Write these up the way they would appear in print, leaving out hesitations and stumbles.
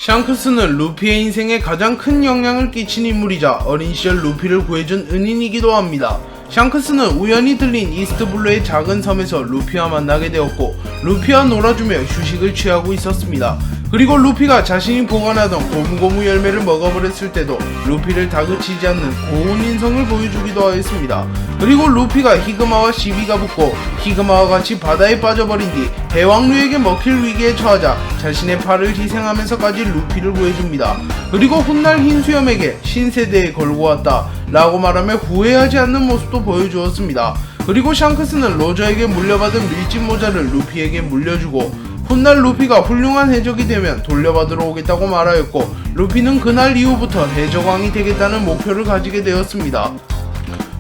샹크스는 루피의 인생에 가장 큰 영향을 끼친 인물이자 어린 시절 루피를 구해준 은인이기도 합니다. 샹크스는 우연히 들린 이스트블루의 작은 섬에서 루피와 만나게 되었고 루피와 놀아주며 휴식을 취하고 있었습니다. 그리고 루피가 자신이 보관하던 고무고무 열매를 먹어버렸을 때도 루피를 다그치지 않는 고운 인성을 보여주기도 하였습니다. 그리고 루피가 히그마와 시비가 붙고 히그마와 같이 바다에 빠져버린 뒤 대왕류에게 먹힐 위기에 처하자 자신의 팔을 희생하면서까지 루피를 구해줍니다. 그리고 훗날 흰수염에게 신세대에 걸고 왔다 라고 말하며 후회하지 않는 모습도 보여주었습니다. 그리고 샹크스는 로저에게 물려받은 밀짚 모자를 루피에게 물려주고 훗날 루피가 훌륭한 해적이 되면 돌려받으러 오겠다고 말하였고 루피는 그날 이후부터 해적왕이 되겠다는 목표를 가지게 되었습니다.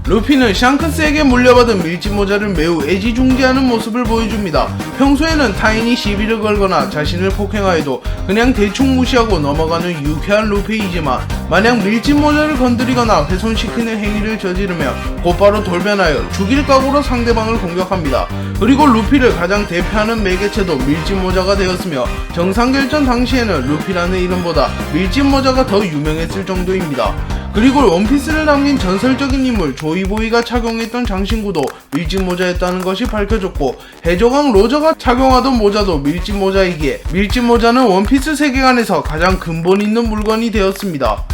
루피는 샹크스에게 물려받은 밀짚 모자를 매우 애지중지하는 모습을 보여줍니다. 평소에는 타인이 시비를 걸거나 자신을 폭행하여도 그냥 대충 무시하고 넘어가는 유쾌한 루피이지만 만약 밀짚 모자를 건드리거나 훼손시키는 행위를 저지르며 곧바로 돌변하여 죽일 각오로 상대방을 공격합니다. 그리고 루피를 가장 대표하는 매개체도 밀짚 모자가 되었으며 정상결전 당시에는 루피라는 이름보다 밀짚 모자가 더 유명했을 정도입니다. 그리고 원피스를 남긴 전설적인 인물 조이보이가 착용했던 장신구도 밀짚 모자였다는 것이 밝혀졌고 해적왕 로저가 착용하던 모자도 밀짚 모자이기에 밀짚 모자는 원피스 세계관에서 가장 근본 있는 물건이 되었습니다.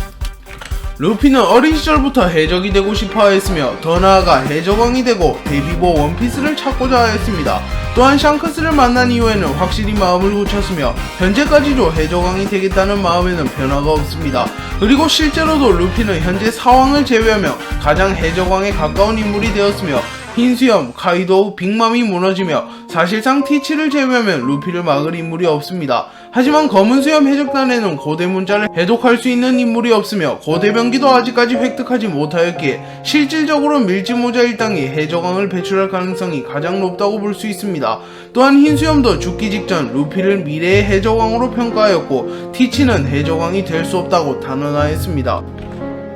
루피는 어린 시절부터 해적이 되고 싶어 하였으며 더 나아가 해적왕이 되고 데뷔보 원피스를 찾고자 하였습니다. 또한 샹크스를 만난 이후에는 확실히 마음을 굳혔으며 현재까지도 해적왕이 되겠다는 마음에는 변화가 없습니다. 그리고 실제로도 루피는 현재 사왕을 제외하며 가장 해적왕에 가까운 인물이 되었으며 흰수염, 카이도우, 빅맘이 무너지며 사실상 티치를 제외하면 루피를 막을 인물이 없습니다. 하지만 검은수염 해적단에는 고대 문자를 해독할 수 있는 인물이 없으며 고대 병기도 아직까지 획득하지 못하였기에 실질적으로 밀짚 모자 일당이 해적왕을 배출할 가능성이 가장 높다고 볼 수 있습니다. 또한 흰수염도 죽기 직전 루피를 미래의 해적왕으로 평가하였고 티치는 해적왕이 될 수 없다고 단언하였습니다.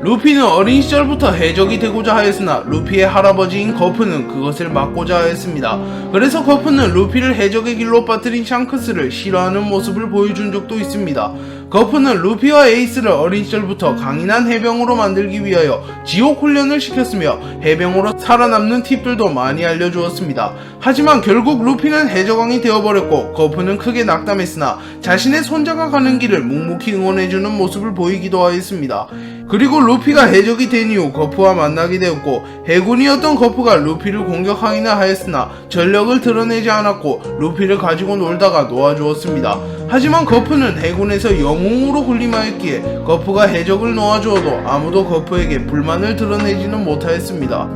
루피는 어린 시절부터 해적이 되고자 하였으나 루피의 할아버지인 거프는 그것을 막고자 하였습니다. 그래서 거프는 루피를 해적의 길로 빠뜨린 샹크스를 싫어하는 모습을 보여준 적도 있습니다. 거프는 루피와 에이스를 어린 시절부터 강인한 해병으로 만들기 위하여 지옥 훈련을 시켰으며 해병으로 살아남는 팁들도 많이 알려주었습니다. 하지만 결국 루피는 해적왕이 되어버렸고 거프는 크게 낙담했으나 자신의 손자가 가는 길을 묵묵히 응원해주는 모습을 보이기도 하였습니다. 그리고 루피가 해적이 된 이후 거프와 만나게 되었고 해군이었던 거프가 루피를 공격하기나 하였으나 전력을 드러내지 않았고 루피를 가지고 놀다가 놓아주었습니다. 하지만 거프는 해군에서 영웅으로 군림하였기에 거프가 해적을 놓아주어도 아무도 거프에게 불만을 드러내지는 못하였습니다.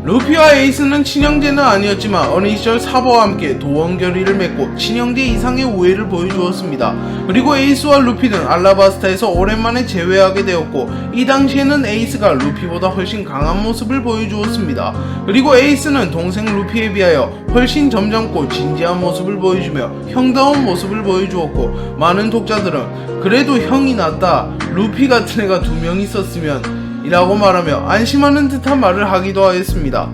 루피와 에이스는 친형제는 아니었지만 어린 시절 사버와 함께 도원결의를 맺고 친형제 이상의 우애를 보여주었습니다. 그리고 에이스와 루피는 알라바스타에서 오랜만에 재회하게 되었고 이 당시에는 에이스가 루피보다 훨씬 강한 모습을 보여주었습니다. 그리고 에이스는 동생 루피에 비하여 훨씬 점잖고 진지한 모습을 보여주며 형다운 모습을 보여주었고 많은 독자들은 그래도 형이 낫다, 루피 같은 애가 2명 있었으면 이라고 말하며 안심하는 듯한 말을 하기도 하였습니다.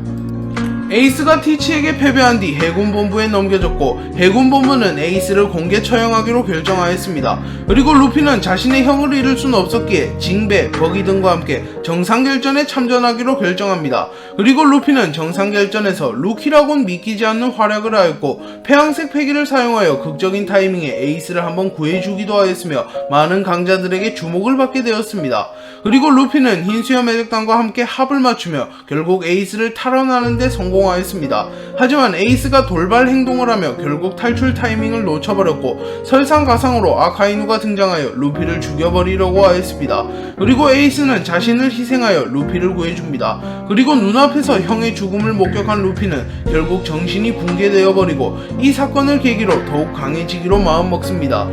에이스가 티치에게 패배한 뒤 해군본부에 넘겨졌고 해군본부는 에이스를 공개 처형하기로 결정하였습니다. 그리고 루피는 자신의 형을 잃을 수는 없었기에 징베, 버기 등과 함께 정상결전에 참전하기로 결정합니다. 그리고 루피는 정상결전에서 루키라곤 믿기지 않는 활약을 하였고 폐왕색 패기를 사용하여 극적인 타이밍에 에이스를 한번 구해주기도 하였으며 많은 강자들에게 주목을 받게 되었습니다. 그리고 루피는 흰수염 해적단과 함께 합을 맞추며 결국 에이스를 탈환하는 데 성공하였습니다. 하지만 에이스가 돌발 행동을 하며 결국 탈출 타이밍을 놓쳐버렸고 설상가상으로 아카이누가 등장하여 루피를 죽여버리려고 하였습니다. 그리고 에이스는 자신을 희생하여 루피를 구해줍니다. 그리고 눈앞에서 형의 죽음을 목격한 루피는 결국 정신이 붕괴되어버리고 이 사건을 계기로 더욱 강해지기로 마음먹습니다.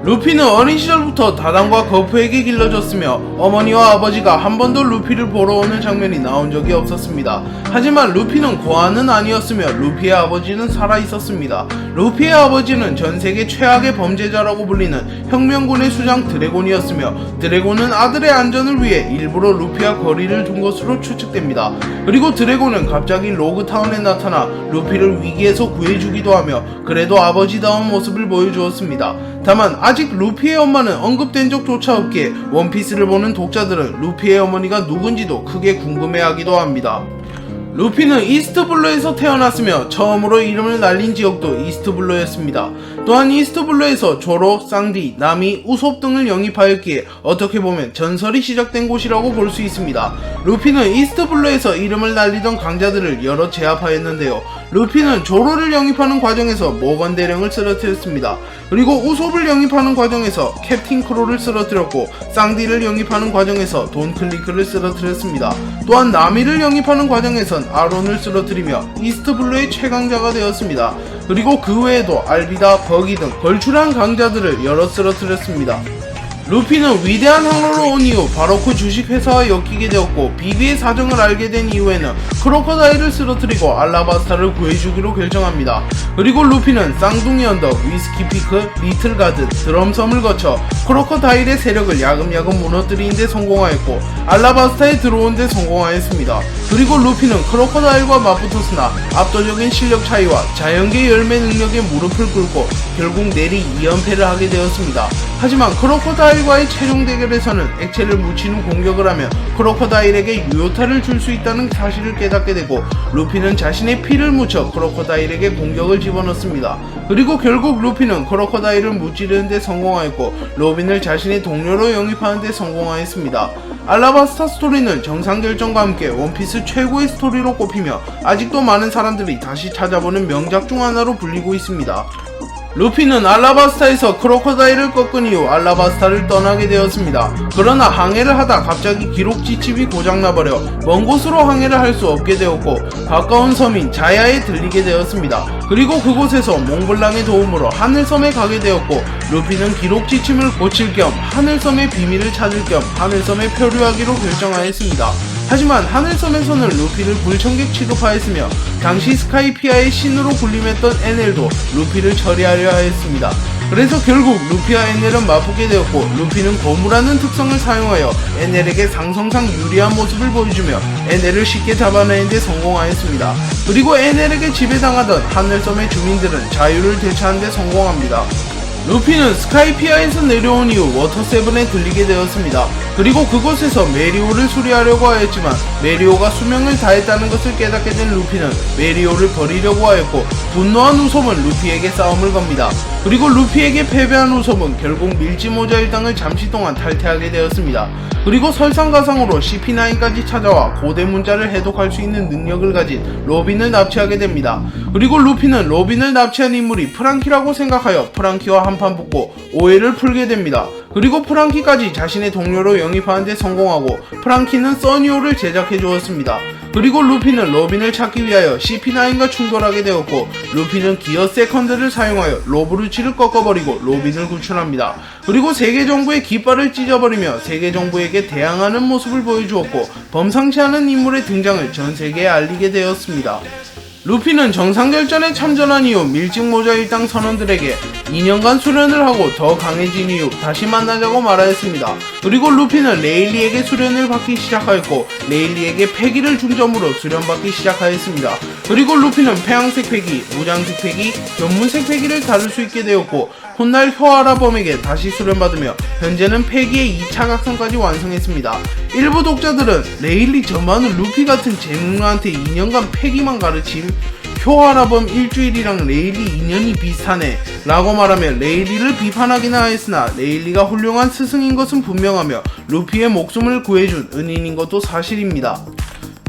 루피는 어린 시절부터 다단과 거프에게 길러졌으며 어머니와 아버지가 한 번도 루피를 보러 오는 장면이 나온 적이 없었습니다. 하지만 루피는 고아는 아니었으며 루피의 아버지는 살아있었습니다. 루피의 아버지는 전세계 최악의 범죄자라고 불리는 혁명군의 수장 드래곤이었으며 드래곤은 아들의 안전을 위해 일부러 루피와 거리를 둔 것으로 추측됩니다. 그리고 드래곤은 갑자기 로그타운에 나타나 루피를 위기에서 구해주기도 하며 그래도 아버지다운 모습을 보여주었습니다. 다만 아직 루피의 엄마는 언급된 적조차 없기에 원피스를 보는 독자들은 루피의 어머니가 누군지도 크게 궁금해하기도 합니다. 루피는 이스트블루에서 태어났으며 처음으로 이름을 날린 지역도 이스트블루였습니다. 또한 이스트블루에서 조로, 쌍디, 나미, 우솝 등을 영입하였기에 어떻게 보면 전설이 시작된 곳이라고 볼 수 있습니다. 루피는 이스트블루에서 이름을 날리던 강자들을 여러 제압하였는데요. 루피는 조로를 영입하는 과정에서 모건 대령을 쓰러뜨렸습니다. 그리고 우솝을 영입하는 과정에서 캡틴 크로를 쓰러뜨렸고, 쌍디를 영입하는 과정에서 돈 클리크를 쓰러뜨렸습니다. 또한 나미를 영입하는 과정에선 아론을 쓰러뜨리며 이스트블루의 최강자가 되었습니다. 그리고 그 외에도 알비다, 버기 등 걸출한 강자들을 여러 쓰러뜨렸습니다. 루피는 위대한 항로로 온 이후 바로크 주식회사와 엮이게 되었고, 비비의 사정을 알게 된 이후에는 크로커다일을 쓰러뜨리고 알라바스타를 구해주기로 결정합니다. 그리고 루피는 쌍둥이 언덕, 위스키 피크, 리틀 가든, 드럼섬을 거쳐 크로커다일의 세력을 야금야금 무너뜨리는 데 성공하였고, 알라바스타에 들어온 데 성공하였습니다. 그리고 루피는 크로커다일과 맞붙었으나 압도적인 실력 차이와 자연계 열매 능력에 무릎을 꿇고 결국 내리 2연패를 하게 되었습니다. 하지만 크로커다일과의 최종 대결에서는 액체를 묻힌 후 공격을 하며 크로커다일에게 유효타를 줄 수 있다는 사실을 깨닫게 되고, 루피는 자신의 피를 묻혀 크로커다일에게 공격을 집어넣습니다. 그리고 결국 루피는 크로커다일을 무찌르는 데 성공하였고, 로빈을 자신의 동료로 영입하는 데 성공하였습니다. 알라바스타 스토리는 정상결정과 함께 원피스 최고의 스토리로 꼽히며 아직도 많은 사람들이 다시 찾아보는 명작 중 하나로 불리고 있습니다. 루피는 알라바스타에서 크로커다일을 꺾은 이후 알라바스타를 떠나게 되었습니다. 그러나 항해를 하다 갑자기 기록 지침이 고장나버려 먼 곳으로 항해를 할 수 없게 되었고, 가까운 섬인 자야에 들리게 되었습니다. 그리고 그곳에서 몽블랑의 도움으로 하늘섬에 가게 되었고, 루피는 기록 지침을 고칠 겸 하늘섬의 비밀을 찾을 겸 하늘섬에 표류하기로 결정하였습니다. 하지만 하늘섬에서는 루피를 불청객 취급하였으며 당시 스카이피아의 신으로 군림했던 에넬도 루피를 처리하려 하였습니다. 그래서 결국 루피와 에넬은 맞붙게 되었고, 루피는 거무라는 특성을 사용하여 에넬에게 상성상 유리한 모습을 보여주며 에넬을 쉽게 잡아내는 데 성공하였습니다. 그리고 에넬에게 지배당하던 하늘섬의 주민들은 자유를 되찾는 데 성공합니다. 루피는 스카이피아에서 내려온 이후 워터세븐에 들리게 되었습니다. 그리고 그곳에서 메리오를 수리하려고 하였지만 메리오가 수명을 다했다는 것을 깨닫게 된 루피는 메리오를 버리려고 하였고, 분노한 우솝은 루피에게 싸움을 겁니다. 그리고 루피에게 패배한 우솝은 결국 밀지모자 일당을 잠시 동안 탈퇴하게 되었습니다. 그리고 설상가상으로 CP9까지 찾아와 고대 문자를 해독할 수 있는 능력을 가진 로빈을 납치하게 됩니다. 그리고 루피는 로빈을 납치한 인물이 프랑키라고 생각하여 프랑키와 한판 붙고 오해를 풀게 됩니다. 그리고 프랑키까지 자신의 동료로 영입하는 데 성공하고, 프랑키는 써니오를 제작해 주었습니다. 그리고 루피는 로빈을 찾기 위하여 CP9과 충돌하게 되었고, 루피는 기어 세컨드를 사용하여 로브루치를 꺾어버리고 로빈을 구출합니다. 그리고 세계 정부의 깃발을 찢어버리며 세계 정부에게 대항하는 모습을 보여주었고, 범상치 않은 인물의 등장을 전 세계에 알리게 되었습니다. 루피는 정상결전에 참전한 이후 밀짚모자 일당 선원들에게 2년간 수련을 하고 더 강해진 이후 다시 만나자고 말하였습니다. 그리고 루피는 레일리에게 수련을 받기 시작하였고, 레일리에게 패기를 중점으로 수련받기 시작하였습니다. 그리고 루피는 폐양색 패기, 무장색 패기, 견문색 패기를 다룰 수 있게 되었고, 훗날 효아라범에게 다시 수련받으며 현재는 패기의 2차 각성까지 완성했습니다. 일부 독자들은 레일리 저만은 루피 같은 재능러한테 2년간 패기만 가르침? 효아라범 일주일이랑 레일리 2년이 비슷하네 라고 말하며 레일리를 비판하기는 하였으나 레일리가 훌륭한 스승인 것은 분명하며 루피의 목숨을 구해준 은인인 것도 사실입니다.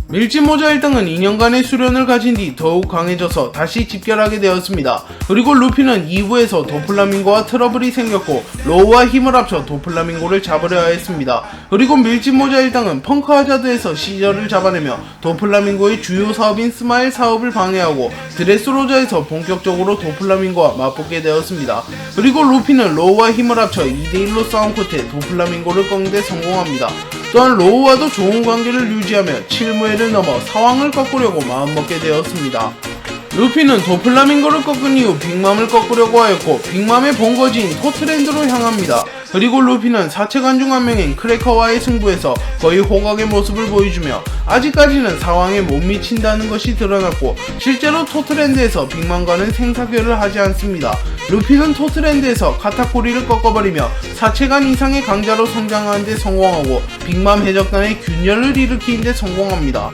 밀짚모자 일당은 2년간의 수련을 가진 뒤 더욱 강해져서 다시 집결하게 되었습니다. 그리고 루피는 2부에서 도플라밍고와 트러블이 생겼고 로우와 힘을 합쳐 도플라밍고를 잡으려 하였습니다. 그리고 밀짚모자 일당은 펑크 하자드에서 시저를 잡아내며 도플라밍고의 주요 사업인 스마일 사업을 방해하고 드레스로자에서 본격적으로 도플라밍고와 맞붙게 되었습니다. 그리고 루피는 로우와 힘을 합쳐 2대1로 싸운 끝에 도플라밍고를 꺾는 데 성공합니다. 또한 로우와도 좋은 관계를 유지하며 칠무회를 넘어 사왕을 꺾으려고 마음먹게 되었습니다. 루피는 도플라밍고를 꺾은 이후 빅맘을 꺾으려고 하였고, 빅맘의 본거지인 토트랜드로 향합니다. 그리고 루피는 사체관 중 한 명인 크래커와의 승부에서 거의 호각의 모습을 보여주며 아직까지는 상황에 못 미친다는 것이 드러났고 실제로 토트랜드에서 빅맘과는 생사결을 하지 않습니다. 루피는 토트랜드에서 카타쿠리를 꺾어버리며 사체관 이상의 강자로 성장하는 데 성공하고 빅맘 해적단의 균열을 일으키는 데 성공합니다.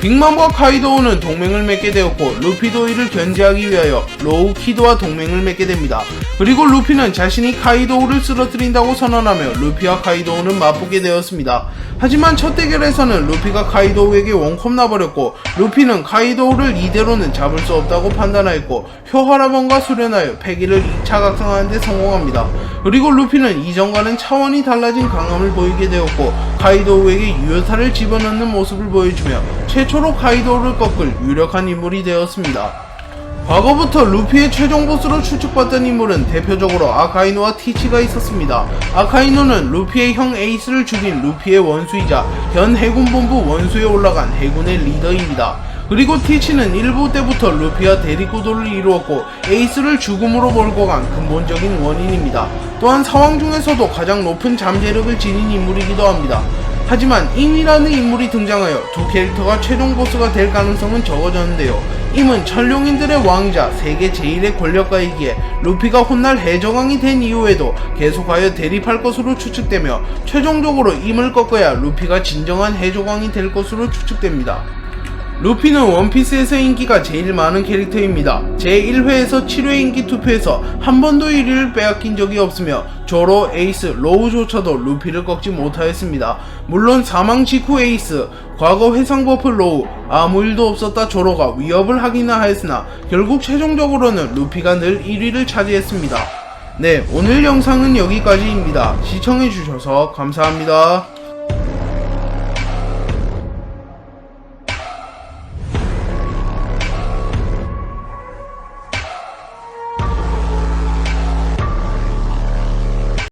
빅맘과 카이도우는 동맹을 맺게 되었고 루피도 이를 견제하기 위하여 로우 키드와 동맹을 맺게 됩니다. 그리고 루피는 자신이 카이도우를 쓰러뜨린다고 선언하며 루피와 카이도우는 맞붙게 되었습니다. 하지만 첫 대결에서는 루피가 카이도우에게 원컵 나버렸고 루피는 카이도우를 이대로는 잡을 수 없다고 판단하였고 효하라본과 수련하여 패기를 2차 각성하는 데 성공합니다. 그리고 루피는 이전과는 차원이 달라진 강함을 보이게 되었고 카이도우에게 유효타를 집어넣는 모습을 보여주며 최초로 카이도우를 꺾을 유력한 인물이 되었습니다. 과거부터 루피의 최종 보스로 추측받던 인물은 대표적으로 아카이노와 티치가 있었습니다. 아카이노는 루피의 형 에이스를 죽인 루피의 원수이자 현 해군본부 원수에 올라간 해군의 리더입니다. 그리고 티치는 일부 때부터 루피와 대립구도를 이루었고 에이스를 죽음으로 몰고 간 근본적인 원인입니다. 또한 사왕 중에서도 가장 높은 잠재력을 지닌 인물이기도 합니다. 하지만 임이라는 인물이 등장하여 두 캐릭터가 최종 보스가 될 가능성은 적어졌는데요. 임은 천룡인들의 왕이자 세계 제1의 권력가이기에 루피가 훗날 해적왕이 된 이후에도 계속하여 대립할 것으로 추측되며 최종적으로 임을 꺾어야 루피가 진정한 해적왕이 될 것으로 추측됩니다. 루피는 원피스에서 인기가 제일 많은 캐릭터입니다. 제1회에서 7회 인기 투표에서 한 번도 1위를 빼앗긴 적이 없으며 조로, 에이스, 로우조차도 루피를 꺾지 못하였습니다. 물론 사망 직후 에이스, 과거 회상버프 로우, 아무 일도 없었다 조로가 위협을 하기는 하였으나 결국 최종적으로는 루피가 늘 1위를 차지했습니다. 네, 오늘 영상은 여기까지입니다. 시청해주셔서 감사합니다.